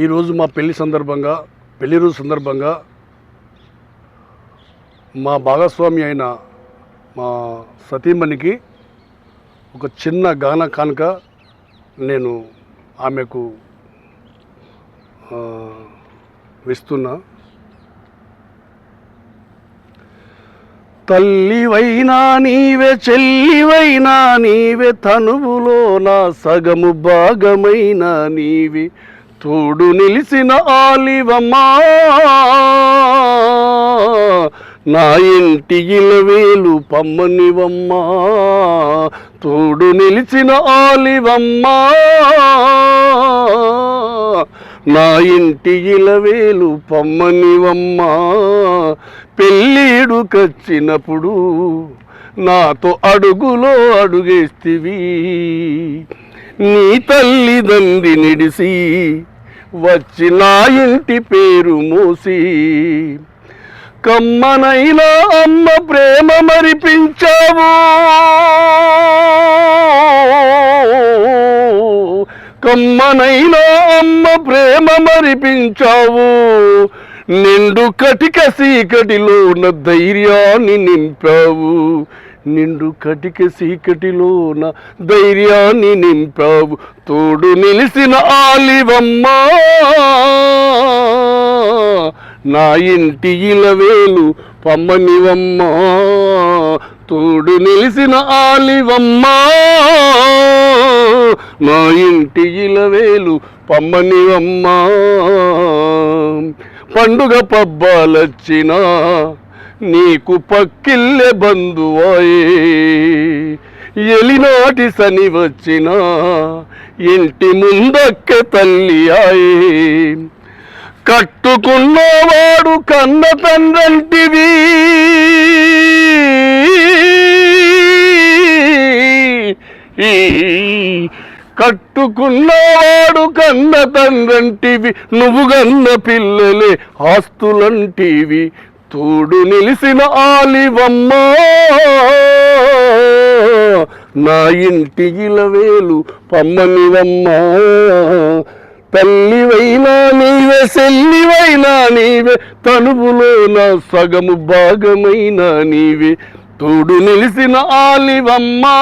ఈరోజు మా పెళ్లి రోజు సందర్భంగా మా భాగస్వామి అయిన మా సతీమణికి ఒక చిన్న గాన కానుక నేను ఆమెకు ఇస్తున్నా. తల్లివైనా నీవే, చెల్లివైనా నీవే, తనువులో నా సగము భాగమైన నీవే, తోడు నిలిసిన ఆలివమ్మా, నా ఇంటి ఇలవేలు పమ్మనివమ్మా, తోడు నిలిచిన ఆలివమ్మా, నా ఇంటి ఇలవేలు పమ్మనివమ్మా. పెళ్ళిడుకొచ్చినప్పుడు నాతో అడుగులో అడుగేస్తివి, నీ తల్లిదండ్రి నిడిసి వచ్చి నా ఇంటి పేరు మోసి, కమ్మనైనా అమ్మ ప్రేమ మరిపించావు, కమ్మనైనా అమ్మ ప్రేమ మరిపించావు, నిండు కటిక సీకటిలో నా ధైర్యాన్ని నింపావు, నిండు కటిక సీకటిలో నా ధైర్యాన్ని నింపావు, తోడు నిలిసిన ఆలివమ్మా, నా ఇంటి ఇలవేలు పమ్మనివమ్మా, తోడు నిలిసిన ఆలివమ్మా, నా ఇంటి ఇలవేలు పమ్మనివమ్మా. పండుగ పబ్బాలొచ్చినా నీకు పక్కిల్లే బంధువాయే, ఎలినాటి సని వచ్చినా ఇంటి ముందక్క తల్లి ఆయే, కట్టుకున్నవాడు కన్న తండ్రంటివి, కట్టుకున్నవాడు కన్న తండ్రంటివి, నువ్వు గన్న పిల్లలే ఆస్తులంటివి, తోడు నిలిసిన ఆలివమ్మా, నా ఇంటి ఇలవేలు పమ్మనివమ్మా. తల్లివైనా నీవే, చెల్లివైనా నీవే, తనువులో నా సగము భాగమైన నీవే, తోడు నిలిసిన ఆలివమ్మా,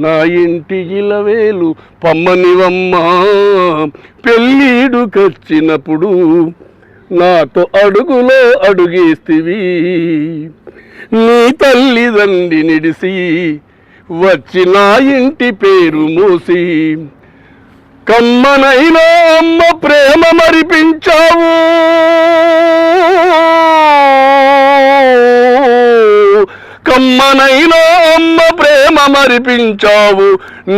నా ఇంటి ఇలవేలు పమ్మనివమ్మా. పెళ్ళిడుకొచ్చినప్పుడు నాతో అడుగులో అడుగేస్తివి, నీ తల్లిదండ్రి నిడిసి వచ్చి నా ఇంటి పేరు మోసి, కమ్మనైనా అమ్మ ప్రేమ మరిపించావు, కమ్మనైనా అమ్మ ప్రేమ మరిపించావు,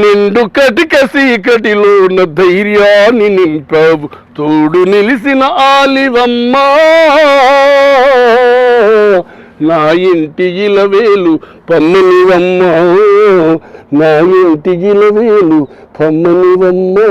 నిండు కటిక సీకటిలో నా ధైర్యాన్ని నింపావు, తోడు నిలిసిన ఆలివమ్మా, నా ఇంటి ఇలవేలు పమ్మనివమ్మా, నా ఇంటి ఇలవేలు పమ్మనివమ్మా.